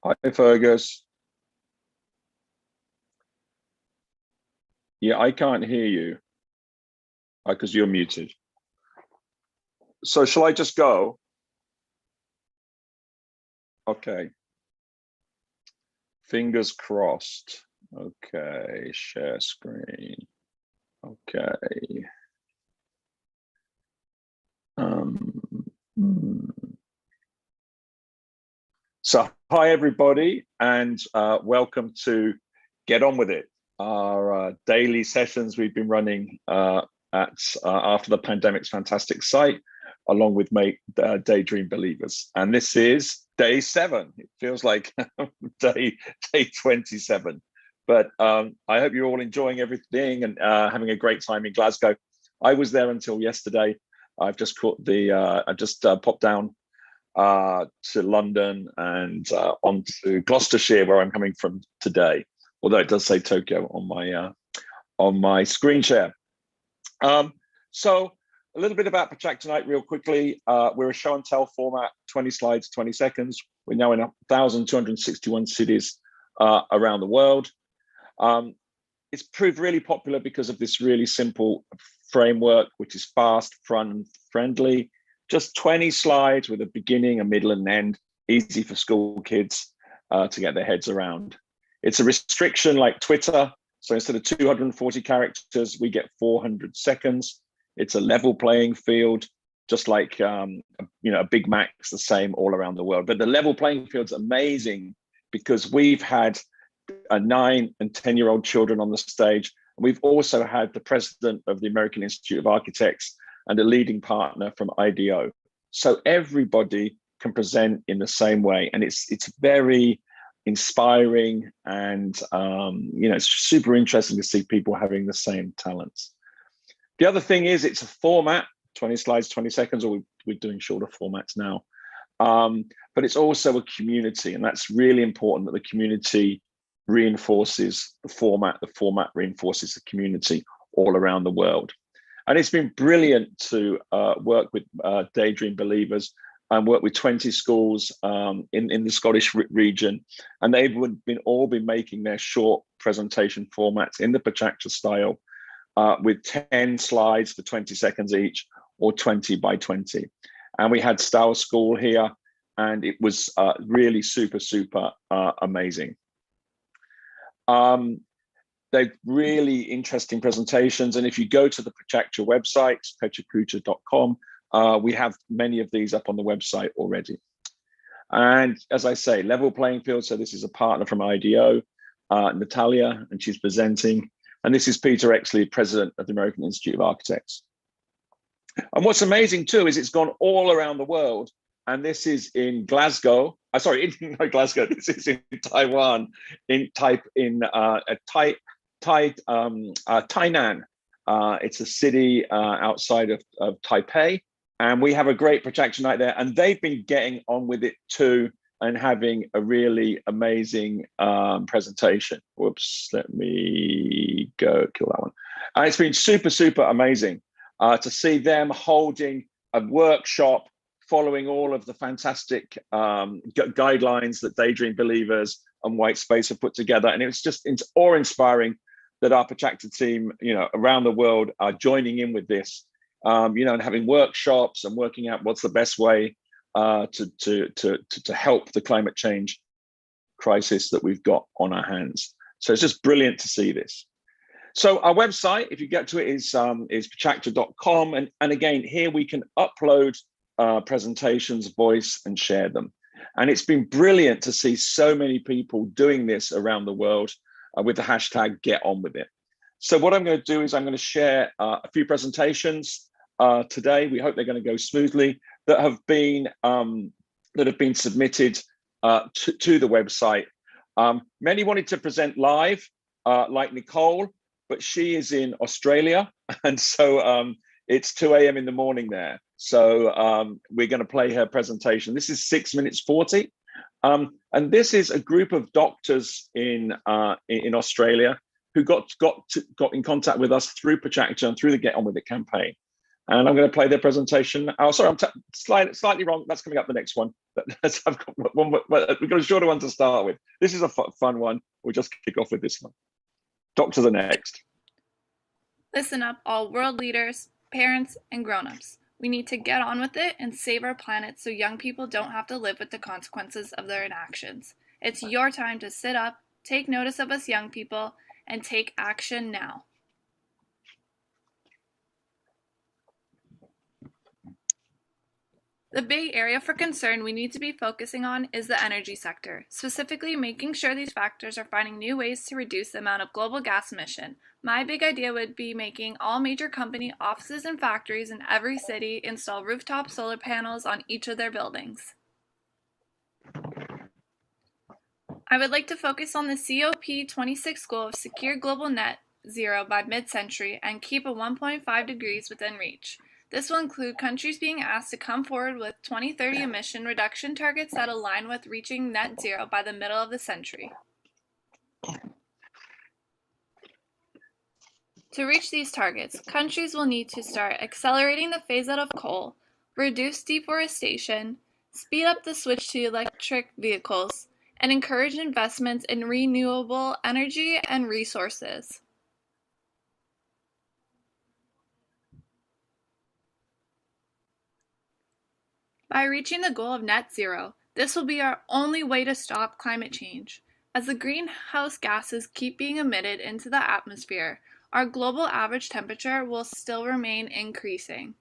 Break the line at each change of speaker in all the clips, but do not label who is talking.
Hi, Fergus. Yeah, I can't hear you because you're muted. So shall I just go? Okay. Fingers crossed. Okay, share screen. Okay. Um, hmm. So hi, everybody, and welcome to Get On With It, our daily sessions we've been running at After the Pandemic's fantastic site, along with Daydream Believers. And this is day 7. It feels like day 27. But I hope you're all enjoying everything and having a great time in Glasgow. I was there until yesterday. I've just caught I just popped down to London and on to Gloucestershire, where I'm coming from today. Although it does say Tokyo on my screen share. So a little bit about Pecha tonight, real quickly. We're a show and tell format, 20 slides, 20 seconds. We're now in 1,261 cities around the world. It's proved really popular because of this really simple framework, which is fast, fun, and friendly. Just 20 slides with a beginning, a middle, and an end, easy for school kids to get their heads around. It's a restriction like Twitter. So instead of 240 characters, we get 400 seconds. It's a level playing field, just like a Big Mac's the same all around the world. But the level playing field's amazing because we've had 9 and 10-year-old children on the stage. And we've also had the president of the American Institute of Architects and a leading partner from IDO. So everybody can present in the same way. And it's very inspiring and it's super interesting to see people having the same talents. The other thing is it's a format, 20 slides, 20 seconds, or we're doing shorter formats now. But it's also a community, and that's really important that the community reinforces the format reinforces the community all around the world. And it's been brilliant to work with Daydream Believers and work with 20 schools in the Scottish region. And they've all been making their short presentation formats in the Pecha style with 10 slides for 20 seconds each, or 20 by 20. And we had Style School here, and it was really super amazing. They're really interesting presentations. And if you go to the Pecha website, pechakucha.com, we have many of these up on the website already. And as I say, level playing field. So this is a partner from IDO, Natalia, and she's presenting. And this is Peter Exley, president of the American Institute of Architects. And what's amazing too is it's gone all around the world. And this is in Glasgow. Not Glasgow. This is in Taiwan, Tainan. It's a city outside of Taipei, and we have a great projection night there. And they've been getting on with it too, and having a really amazing presentation. Whoops, let me kill that one. And it's been super amazing to see them holding a workshop, following all of the fantastic guidelines that Daydream Believers and White Space have put together. And it's awe-inspiring that our Pecha team, around the world are joining in with this, and having workshops and working out what's the best way to help the climate change crisis that we've got on our hands. So it's just brilliant to see this. So our website, if you get to it, is pecha.com. And again, here we can upload presentations, voice, and share them. And it's been brilliant to see so many people doing this around the world with the hashtag Get On With It. So what I'm going to do is I'm going to share a few presentations today. We hope they're going to go smoothly, that have been submitted to the website. Many wanted to present live, like Nicole, but she is in Australia, and so it's 2 a.m. in the morning there. So we're going to play her presentation. This is 6 minutes 40. And this is a group of doctors in Australia who got in contact with us through Pecha and through the Get On With It campaign. And I'm going to play their presentation. Oh, sorry, I'm slightly wrong. That's coming up the next one. I've got one. We've got a shorter one to start with. This is a fun one. We'll just kick off with this one. Doctors are next.
Listen up, all world leaders, parents, and grown-ups. We need to get on with it and save our planet so young people don't have to live with the consequences of their inactions. It's your time to sit up, take notice of us young people, and take action now. The big area for concern we need to be focusing on is the energy sector, specifically making sure these factors are finding new ways to reduce the amount of global gas emission. My big idea would be making all major company offices and factories in every city install rooftop solar panels on each of their buildings. I would like to focus on the COP26 goal of secure global net zero by mid-century and keep a 1.5 degrees within reach. This will include countries being asked to come forward with 2030 emission reduction targets that align with reaching net zero by the middle of the century. To reach these targets, countries will need to start accelerating the phase-out of coal, reduce deforestation, speed up the switch to electric vehicles, and encourage investments in renewable energy and resources. By reaching the goal of net zero, this will be our only way to stop climate change. As the greenhouse gases keep being emitted into the atmosphere, our global average temperature will still remain increasing.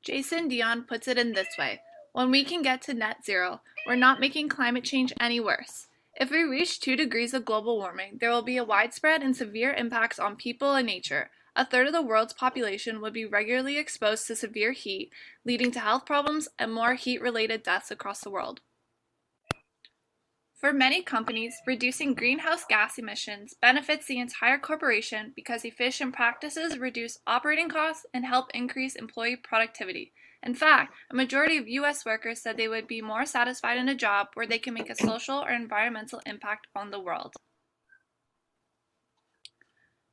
Jason Dion puts it in this way: when we can get to net zero, we're not making climate change any worse. If we reach 2 degrees of global warming, there will be a widespread and severe impacts on people and nature. A third of the world's population would be regularly exposed to severe heat, leading to health problems and more heat-related deaths across the world. For many companies, reducing greenhouse gas emissions benefits the entire corporation because efficient practices reduce operating costs and help increase employee productivity. In fact, a majority of U.S. workers said they would be more satisfied in a job where they can make a social or environmental impact on the world.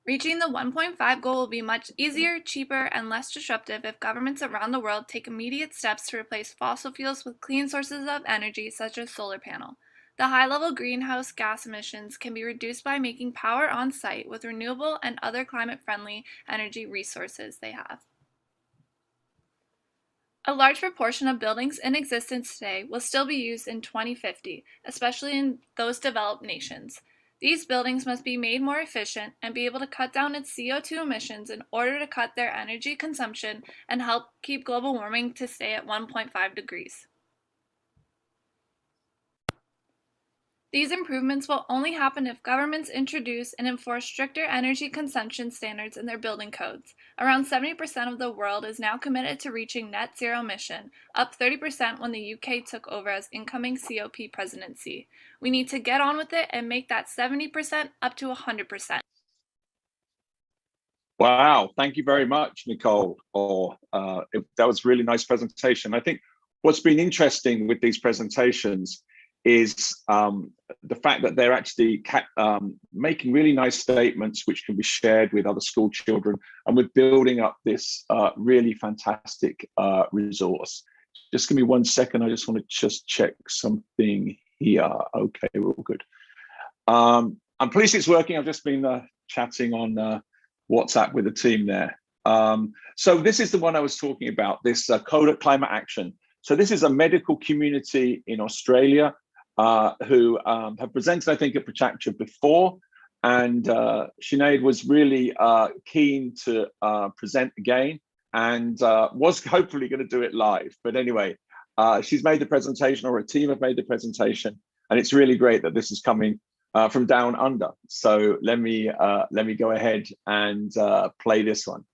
Reaching the 1.5 goal will be much easier, cheaper, and less disruptive if governments around the world take immediate steps to replace fossil fuels with clean sources of energy such as solar panel. The high-level greenhouse gas emissions can be reduced by making power on site with renewable and other climate-friendly energy resources they have. A large proportion of buildings in existence today will still be used in 2050, especially in those developed nations. These buildings must be made more efficient and be able to cut down its CO2 emissions in order to cut their energy consumption and help keep global warming to stay at 1.5 degrees. These improvements will only happen if governments introduce and enforce stricter energy consumption standards in their building codes. Around 70% of the world is now committed to reaching net zero emission, up 30% when the UK took over as incoming COP presidency. We need to get on with it and make that 70% up to 100%.
Wow, thank you very much, Nicole. That was a really nice presentation. I think what's been interesting with these presentations is the fact that they're actually making really nice statements which can be shared with other school children, and we're building up this really fantastic resource. Just give me 1 second. I just want to just check something here. Okay, we're all good. I'm pleased it's working. I've just been chatting on WhatsApp with the team there. So this is the one I was talking about, this Code Climate Action. So this is a medical community in Australia who have presented, I think, at Pecha before, and Sinead was really keen to present again, and was hopefully going to do it live. But anyway, she's made the presentation, or a team have made the presentation, and it's really great that this is coming from down under. So let me go ahead and play this one.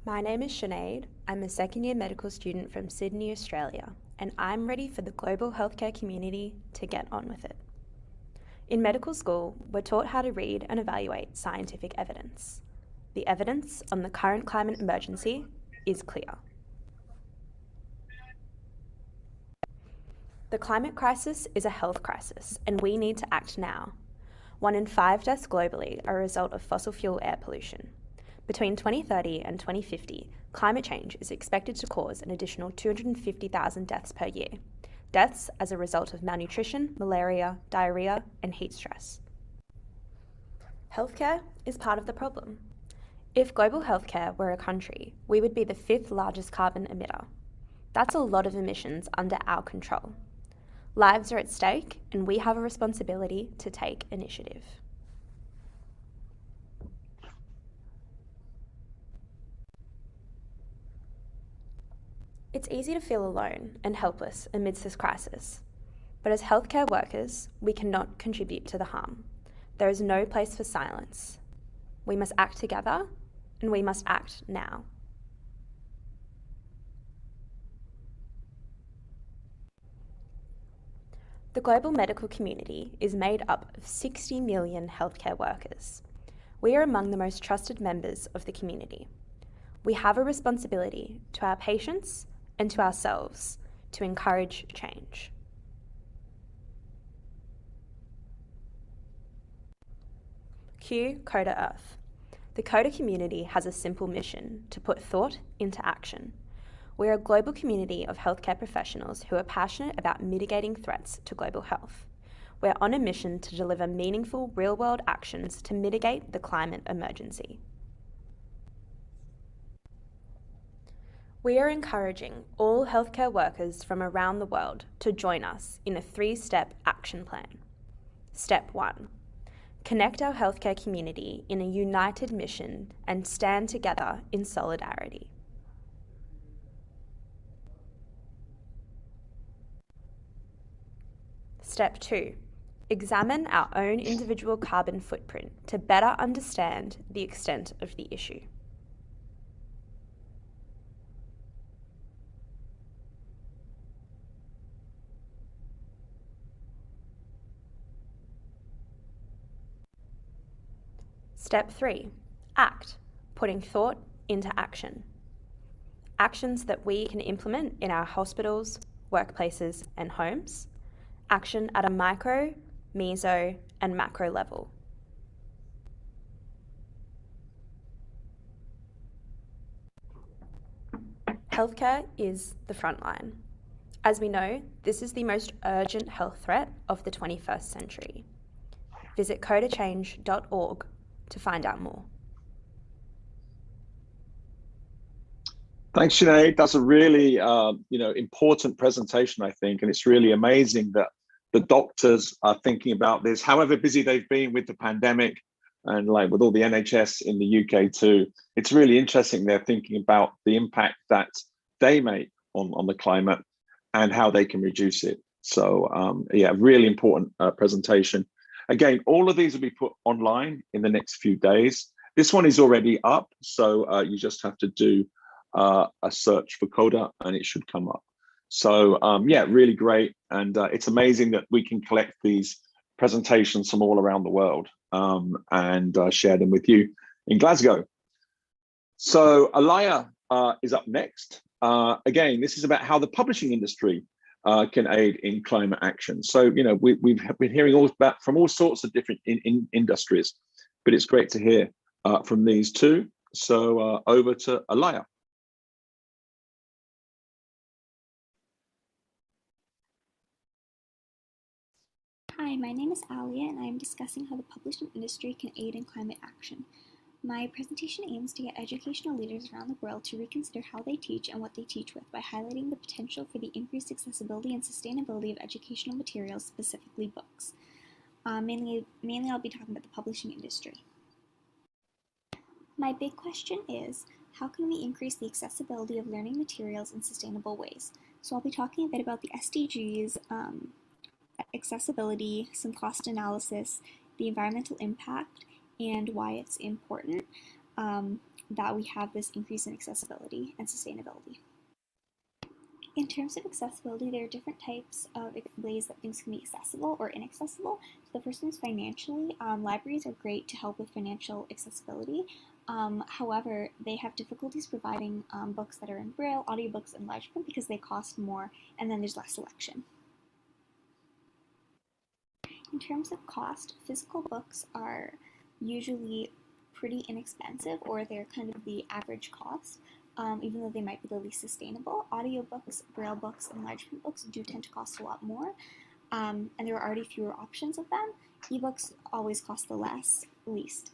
My name is Sinead. I'm a second-year medical student from Sydney, Australia, and I'm ready for the global healthcare community to get on with it. In medical school, we're taught how to read and evaluate scientific evidence. The evidence on the current climate emergency is clear. The climate crisis is a health crisis, and we need to act now. 1 in 5 deaths globally are a result of fossil fuel air pollution. Between 2030 and 2050, climate change is expected to cause an additional 250,000 deaths per year. Deaths as a result of malnutrition, malaria, diarrhea, and heat stress. Healthcare is part of the problem. If global healthcare were a country, we would be the 5th largest carbon emitter. That's a lot of emissions under our control. Lives are at stake, and we have a responsibility to take initiative. It's easy to feel alone and helpless amidst this crisis. But as healthcare workers, we cannot contribute to the harm. There is no place for silence. We must act together, and we must act now. The global medical community is made up of 60 million healthcare workers. We are among the most trusted members of the community. We have a responsibility to our patients and to ourselves to encourage change. Cue Coda Earth. The Coda community has a simple mission: to put thought into action. We're a global community of healthcare professionals who are passionate about mitigating threats to global health. We're on a mission to deliver meaningful, real-world actions to mitigate the climate emergency. We are encouraging all healthcare workers from around the world to join us in a 3-step action plan. Step 1. Connect our healthcare community in a united mission and stand together in solidarity. Step 2. Examine our own individual carbon footprint to better understand the extent of the issue. Step 3. Act, putting thought into action. Actions that we can implement in our hospitals, workplaces, and homes. Action at a micro, meso, and macro level. Healthcare is the front line. As we know, this is the most urgent health threat of the 21st century. Visit codachange.org to find out more.
Thanks, Sinead. That's a really important presentation, I think, and it's really amazing that the doctors are thinking about this, however busy they've been with the pandemic and like with all the NHS in the UK too. It's really interesting they're thinking about the impact that they make on the climate and how they can reduce it. So yeah, really important presentation. Again, all of these will be put online in the next few days. This one is already up, so you just have to do a search for CODA and it should come up. So yeah, really great. And it's amazing that we can collect these presentations from all around the world and share them with you in Glasgow. So Alaya is up next. Again, this is about how the publishing industry can aid in climate action. So, we've been hearing from all sorts of different industries, but it's great to hear from these two. So over to Alaya.
Hi, my name is Alia, and I am discussing how the publishing industry can aid in climate action. My presentation aims to get educational leaders around the world to reconsider how they teach and what they teach with by highlighting the potential for the increased accessibility and sustainability of educational materials, specifically books. Mainly I'll be talking about the publishing industry. My big question is, how can we increase the accessibility of learning materials in sustainable ways? So I'll be talking a bit about the SDGs, accessibility, some cost analysis, the environmental impact, and why it's important that we have this increase in accessibility and sustainability. In terms of accessibility, there are different types of ways that things can be accessible or inaccessible. So the first one is financially. Libraries are great to help with financial accessibility. However, they have difficulties providing books that are in Braille, audiobooks, and large print because they cost more, and then there's less selection. In terms of cost, physical books are usually pretty inexpensive, or they're kind of the average cost, even though they might be the least sustainable. Audiobooks, braille books, and large print books do tend to cost a lot more, and there are already fewer options of them. Ebooks always cost the least.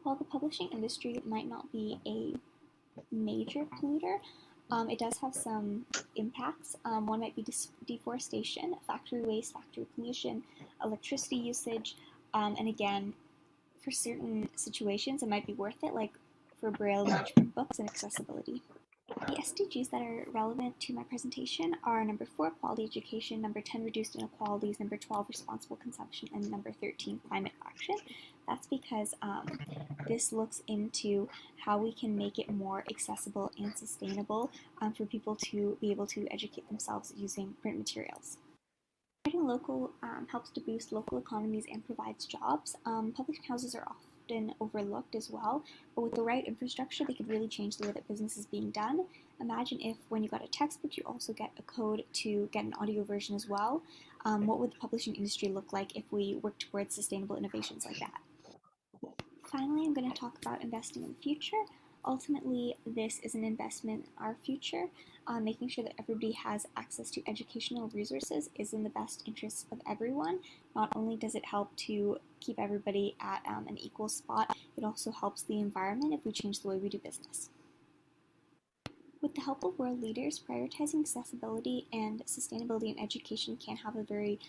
While the publishing industry might not be a major polluter, it does have some impacts. One might be deforestation, factory waste, factory pollution, electricity usage, and again, for certain situations, it might be worth it, like for braille and large print books and accessibility. The SDGs that are relevant to my presentation are number 4, quality education, number 10, reduced inequalities, number 12, responsible consumption, and number 13, climate action. That's because this looks into how we can make it more accessible and sustainable for people to be able to educate themselves using print materials. Supporting local helps to boost local economies and provides jobs. Publishing houses are often overlooked as well, but with the right infrastructure, they could really change the way that business is being done. Imagine if when you got a textbook, you also get a code to get an audio version as well. What would the publishing industry look like if we work towards sustainable innovations like that? Finally, I'm going to talk about investing in the future. Ultimately, this is an investment in our future. Making sure that everybody has access to educational resources is in the best interest of everyone. Not only does it help to keep everybody at an equal spot, it also helps the environment if we change the way we do business. With the help of world leaders, prioritizing accessibility and sustainability in education can have a very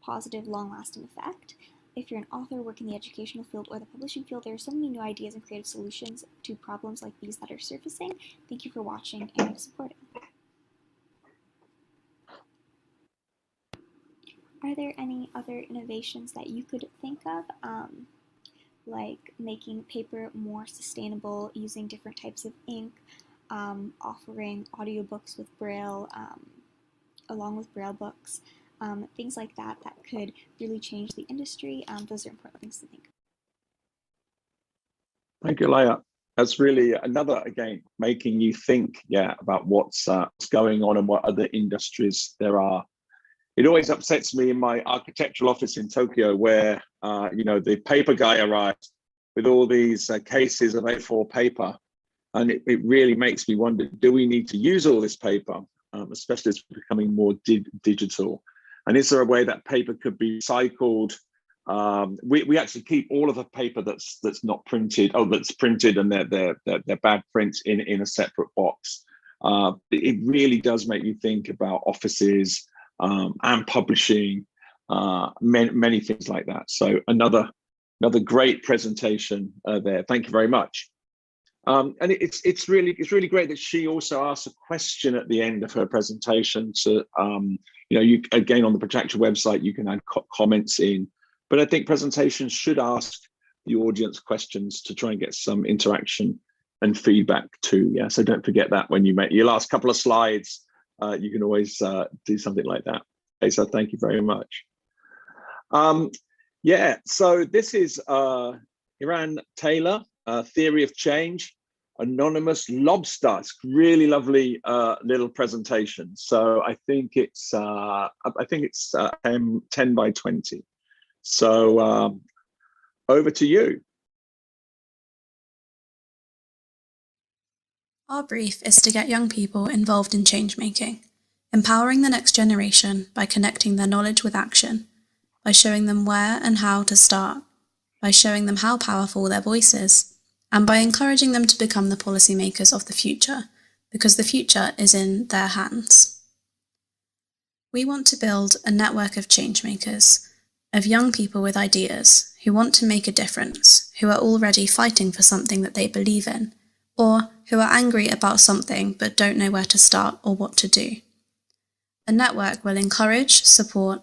positive, long-lasting effect. If you're an author, work in the educational field or the publishing field, there are so many new ideas and creative solutions to problems like these that are surfacing. Thank you for watching and supporting. Are there any other innovations that you could think of, like making paper more sustainable, using different types of ink, offering audiobooks with Braille, along with Braille books? Things like that could really change the industry. Those are important things to think of.
Thank you, Leia. That's really another, again, making you think, about what's going on and what other industries there are. It always upsets me in my architectural office in Tokyo where, the paper guy arrives with all these cases of A4 paper. And it really makes me wonder, do we need to use all this paper, especially as it's becoming more digital? And is there a way that paper could be recycled? We actually keep all of the paper that's not printed, that's printed and they're bad prints in a separate box. It really does make you think about offices and publishing, many things like that. So another great presentation there. Thank you very much. And it's really great that she also asked a question at the end of her presentation. So you again on the Pecha website you can add comments in, but I think presentations should ask the audience questions to try and get some interaction and feedback too. Yeah, so don't forget that when you make your last couple of slides, you can always do something like that. Okay, so thank you very much. So this is Iran Taylor, Theory of Change, Anonymous Lobster. It's really lovely little presentation. So I think it's 10 by 20. So over to you.
Our brief is to get young people involved in change making, empowering the next generation by connecting their knowledge with action, by showing them where and how to start, by showing them how powerful their voice is, and by encouraging them to become the policymakers of the future, because the future is in their hands. We want to build a network of changemakers, of young people with ideas who want to make a difference, who are already fighting for something that they believe in, or who are angry about something but don't know where to start or what to do. A network will encourage, support,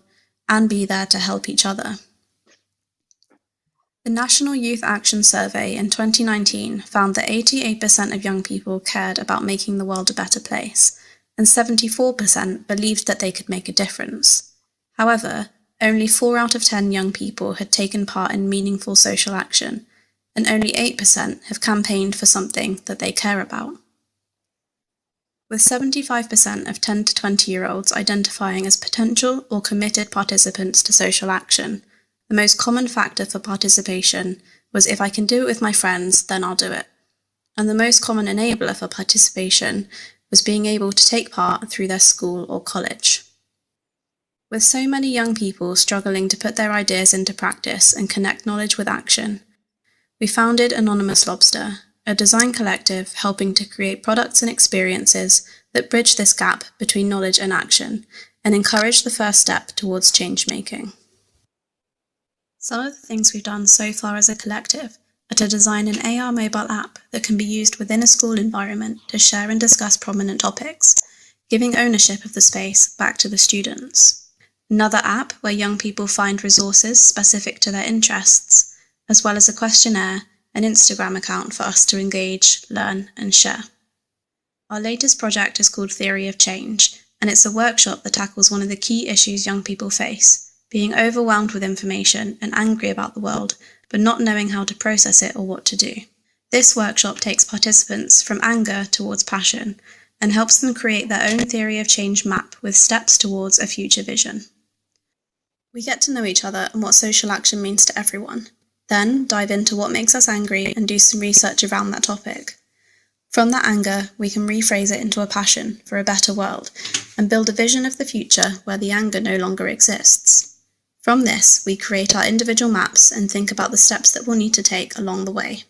and be there to help each other. The National Youth Action Survey in 2019 found that 88% of young people cared about making the world a better place, and 74% believed that they could make a difference. However, only 4 out of 10 young people had taken part in meaningful social action, and only 8% have campaigned for something that they care about. with 75% of 10 to 20-year-olds identifying as potential or committed participants to social action. The most common factor for participation was if I can do it with my friends, then I'll do it. And the most common enabler for participation was being able to take part through their school or college. With so many young people struggling to put their ideas into practice and connect knowledge with action, we founded Anonymous Lobster, a design collective helping to create products and experiences that bridge this gap between knowledge and action and encourage the first step towards change making. Some of the things we've done so far as a collective are to design an AR mobile app that can be used within a school environment to share and discuss prominent topics, giving ownership of the space back to the students. Another app where young people find resources specific to their interests, as well as a questionnaire and Instagram account for us to engage, learn, and share. Our latest project is called Theory of Change, and it's a workshop that tackles one of the key issues young people face, being overwhelmed with information and angry about the world, but not knowing how to process it or what to do. This workshop takes participants from anger towards passion and helps them create their own theory of change map with steps towards a future vision. We get to know each other and what social action means to everyone, then dive into what makes us angry and do some research around that topic. From that anger, we can rephrase it into a passion for a better world and build a vision of the future where the anger no longer exists. From this, we create our individual maps and think about the steps that we'll need to take along the way.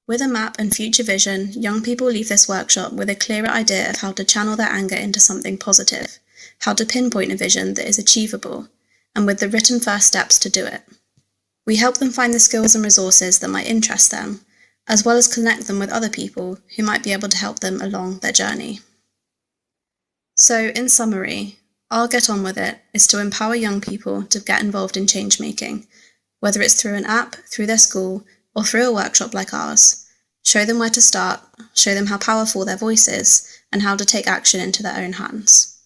With a map and future vision, young people leave this workshop with a clearer idea of how to channel their anger into something positive, how to pinpoint a vision that is achievable, and with the written first steps to do it. We help them find the skills and resources that might interest them, as well as connect them with other people who might be able to help them along their journey. So, in summary, I'll Get On With It is to empower young people to get involved in change making, whether it's through an app, through their school, or through a workshop like ours. Show them where to start, show them how powerful their voice is, and how to take action into their own hands.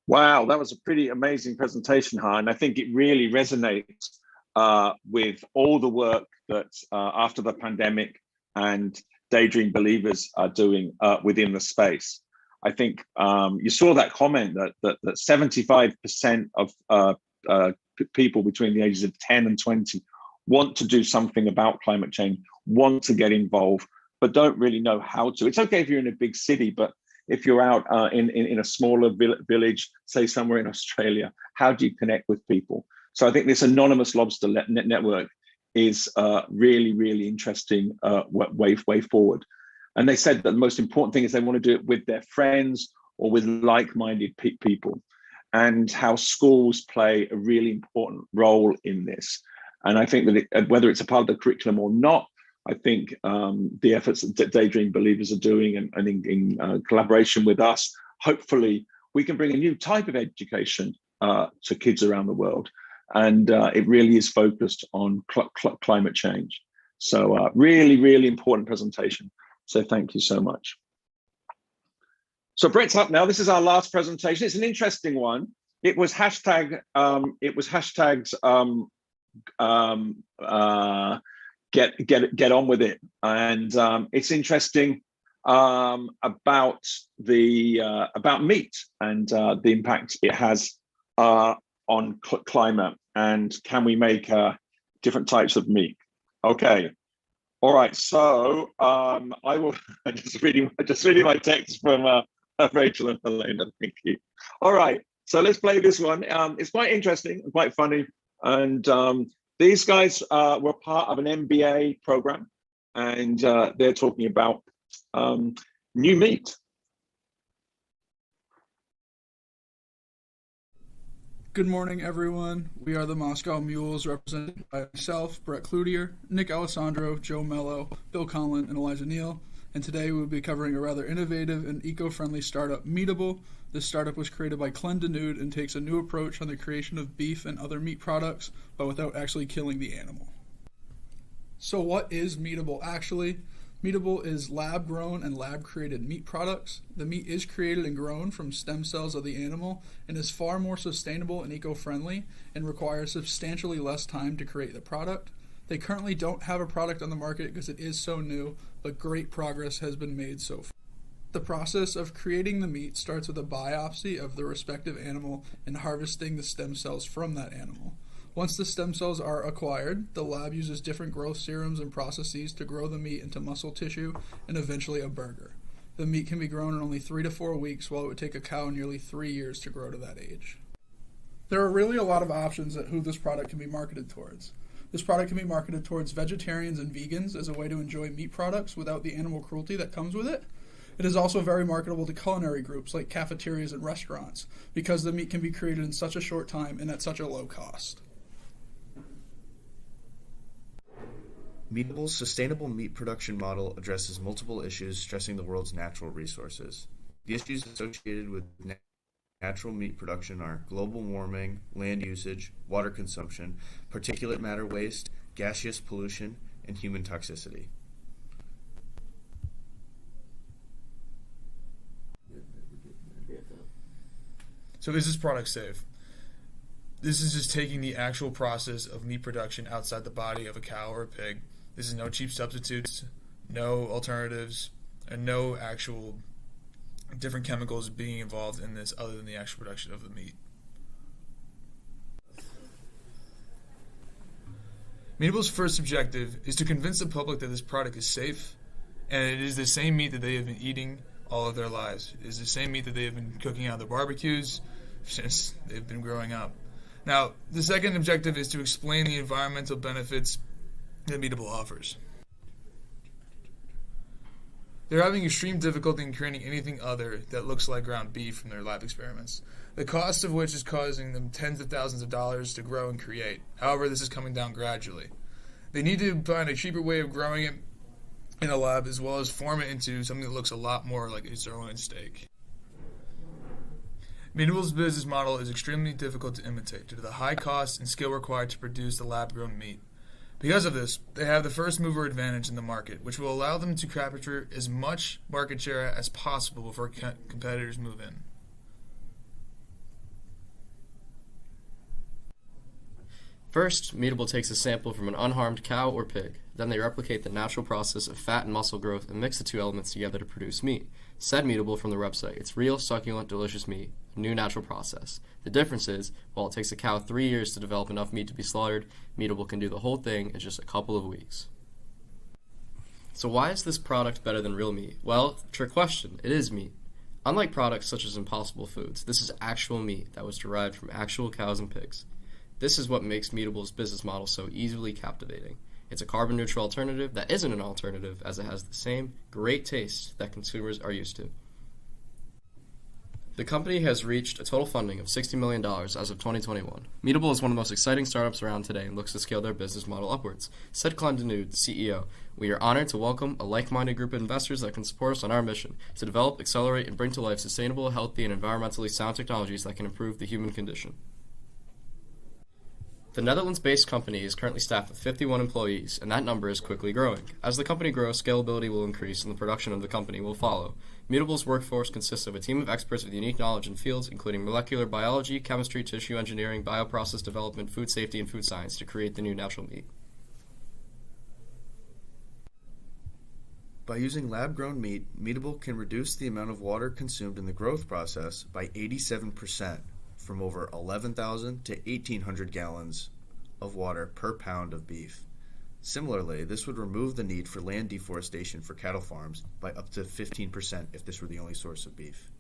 Wow, that was a pretty amazing presentation, Han. I think it really resonates with all the work that after the pandemic and Daydream Believers are doing within the space. I think you saw that comment that 75% of people between the ages of 10 and 20 want to do something about climate change, want to get involved, but don't really know how to. It's okay if you're in a big city, but if you're out in a smaller village, say somewhere in Australia, how do you connect with people? So I think this Anonymous Lobster network is really, really interesting way forward. And they said that the most important thing is they want to do it with their friends or with like-minded people, and how schools play a really important role in this. And I think that whether it's a part of the curriculum or not, I think the efforts that Daydream Believers are doing and in collaboration with us, hopefully we can bring a new type of education to kids around the world. And it really is focused on climate change. So really, really important presentation. So thank you so much. So Brett's up now. This is our last presentation. It's an interesting one. It was hashtags get on with it, and it's interesting about meat and the impact it has on climate, and can we make different types of meat. Okay, all right. So I will just reading my text from Rachel and Helena. Thank you. All right, so let's play this one. It's quite interesting and quite funny, and these guys were part of an MBA program, and they're talking about new meat.
Good morning, everyone. We are the Moscow Mules, represented by myself, Brett Cloutier, Nick Alessandro, Joe Mello, Bill Conlon, and Elijah Neal. And today we'll be covering a rather innovative and eco-friendly startup, Meatable. This startup was created by Clen Denude and takes a new approach on the creation of beef and other meat products, but without actually killing the animal. So what is Meatable actually? Meatable is lab-grown and lab-created meat products. The meat is created and grown from stem cells of the animal and is far more sustainable and eco-friendly and requires substantially less time to create the product. They currently don't have a product on the market because it is so new, but great progress has been made so far. The process of creating the meat starts with a biopsy of the respective animal and harvesting the stem cells from that animal. Once the stem cells are acquired, the lab uses different growth serums and processes to grow the meat into muscle tissue and eventually a burger. The meat can be grown in only 3 to 4 weeks, while it would take a cow nearly 3 years to grow to that age. There are really a lot of options at who this product can be marketed towards. This product can be marketed towards vegetarians and vegans as a way to enjoy meat products without the animal cruelty that comes with it. It is also very marketable to culinary groups like cafeterias and restaurants because the meat can be created in such a short time and at such a low cost.
Meatable's sustainable meat production model addresses multiple issues stressing the world's natural resources. The issues associated with natural meat production are global warming, land usage, water consumption, particulate matter waste, gaseous pollution, and human toxicity.
So is this product safe? This is just taking the actual process of meat production outside the body of a cow or a pig. This is no cheap substitutes, no alternatives, and no actual different chemicals being involved in this other than the actual production of the meat. Meatable's first objective is to convince the public that this product is safe, and it is the same meat that they have been eating all of their lives. It is the same meat that they have been cooking out of their barbecues since they've been growing up. Now, the second objective is to explain the environmental benefits that Meatable offers. They're having extreme difficulty in creating anything other that looks like ground beef from their lab experiments, the cost of which is causing them tens of thousands of dollars to grow and create. However, this is coming down gradually. They need to find a cheaper way of growing it in a lab, as well as form it into something that looks a lot more like a sirloin steak. Meatable's business model is extremely difficult to imitate due to the high cost and skill required to produce the lab-grown meat. Because of this, they have the first mover advantage in the market, which will allow them to capture as much market share as possible before competitors move in.
First, Meatable takes a sample from an unharmed cow or pig. Then they replicate the natural process of fat and muscle growth and mix the two elements together to produce meat. Said Meatable from the website, it's real, succulent, delicious meat, a new natural process. The difference is, while it takes a cow 3 years to develop enough meat to be slaughtered, Meatable can do the whole thing in just a couple of weeks. So why is this product better than real meat? Well, trick question, it is meat. Unlike products such as Impossible Foods, this is actual meat that was derived from actual cows and pigs. This is what makes Meatable's business model so easily captivating. It's a carbon-neutral alternative that isn't an alternative, as it has the same great taste that consumers are used to. The company has reached a total funding of $60 million as of 2021. Meatable is one of the most exciting startups around today and looks to scale their business model upwards. Said Clem Denude, CEO, we are honored to welcome a like-minded group of investors that can support us on our mission to develop, accelerate, and bring to life sustainable, healthy, and environmentally sound technologies that can improve the human condition. The Netherlands-based company is currently staffed with 51 employees, and that number is quickly growing. As the company grows, scalability will increase and the production of the company will follow. Meatable's workforce consists of a team of experts with unique knowledge in fields including molecular biology, chemistry, tissue engineering, bioprocess development, food safety, and food science to create the new natural meat.
By using lab-grown meat, Meatable can reduce the amount of water consumed in the growth process by 87%. From over 11,000 to 1,800 gallons of water per pound of beef. Similarly, this would remove the need for land deforestation for cattle farms by up to 15% if this were the only source of beef.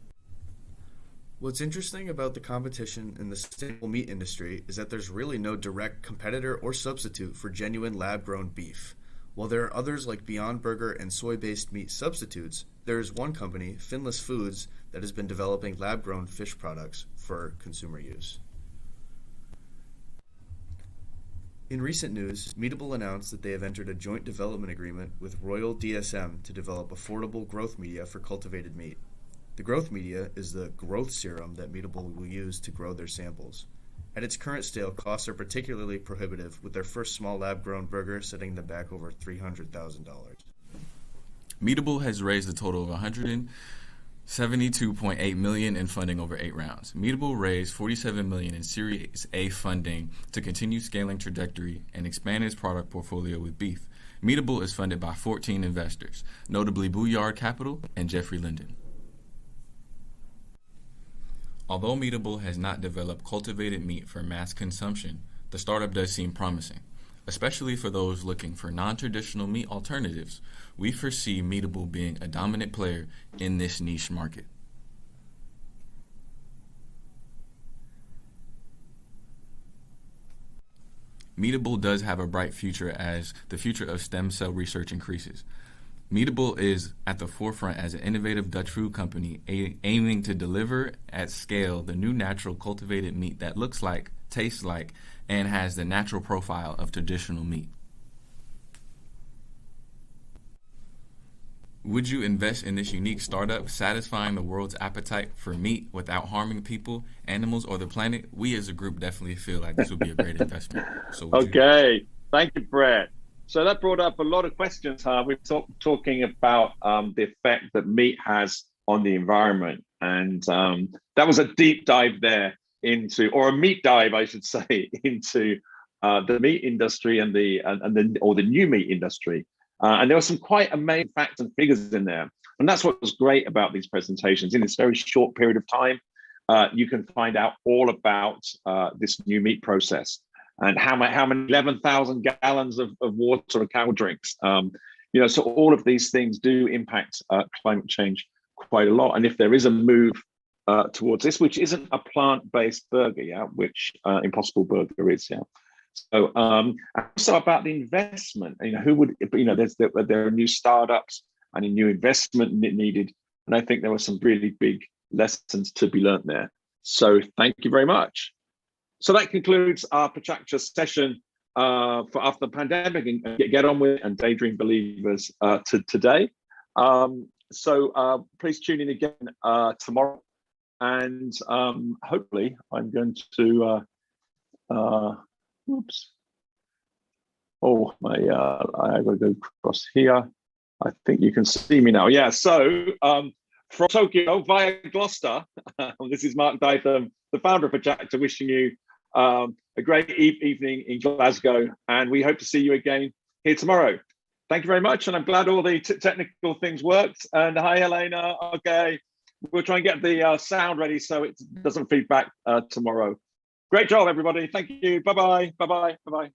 What's interesting about the competition in the sustainable meat industry is that there's really no direct competitor or substitute for genuine lab-grown beef. While there are others like Beyond Burger and soy-based meat substitutes, there is one company, Finless Foods, that has been developing lab-grown fish products for consumer use. In recent news, Meatable announced that they have entered a joint development agreement with Royal DSM to develop affordable growth media for cultivated meat. The growth media is the growth serum that Meatable will use to grow their samples. At its current scale, costs are particularly prohibitive, with their first small lab-grown burger setting them back over $300,000.
Meatable has raised a total of $72.8 million in funding over 8 rounds. Meatable raised $47 million in Series A funding to continue scaling trajectory and expand its product portfolio with beef. Meatable is funded by 14 investors, notably Bouillard Capital and Jeffrey Linden. Although Meatable has not developed cultivated meat for mass consumption, the startup does seem promising. Especially for those looking for non-traditional meat alternatives, we foresee Meatable being a dominant player in this niche market. Meatable does have a bright future as the future of stem cell research increases. Meatable is at the forefront as an innovative Dutch food company aiming to deliver at scale the new natural cultivated meat that looks like, tastes like, and has the natural profile of traditional meat. Would you invest in this unique startup satisfying the world's appetite for meat without harming people, animals, or the planet? We as a group definitely feel like this would be a great investment. So
okay, thank you, Brett. So that brought up a lot of questions. We're talking about the effect that meat has on the environment. And that was a deep dive there into, or a meat dive, I should say, into the meat industry and the new meat industry. And there were some quite amazing facts and figures in there. And that's what was great about these presentations. In this very short period of time, you can find out all about this new meat process and how many 11,000 gallons of water a cow drinks. So all of these things do impact climate change quite a lot. And if there is a move towards this, which isn't a plant-based burger, which Impossible Burger is, So also about the investment, who would, there are new startups and a new investment needed. And I think there were some really big lessons to be learned there. So thank you very much. So that concludes our Pecha session for after the pandemic and get on with it and Daydream Believers to today. So please tune in again tomorrow. And hopefully I'm going to, oops. Oh, my, I will go across here. I think you can see me now. Yeah, so from Tokyo via Gloucester, this is Mark Dytham, the founder of Pecha, wishing you a great evening in Glasgow, and we hope to see you again here tomorrow. Thank you very much, and I'm glad all the technical things worked. And hi, Helena. Okay, we'll try and get the sound ready so it doesn't feed back tomorrow. Great job, everybody. Thank you. Bye-bye. Bye-bye. Bye-bye.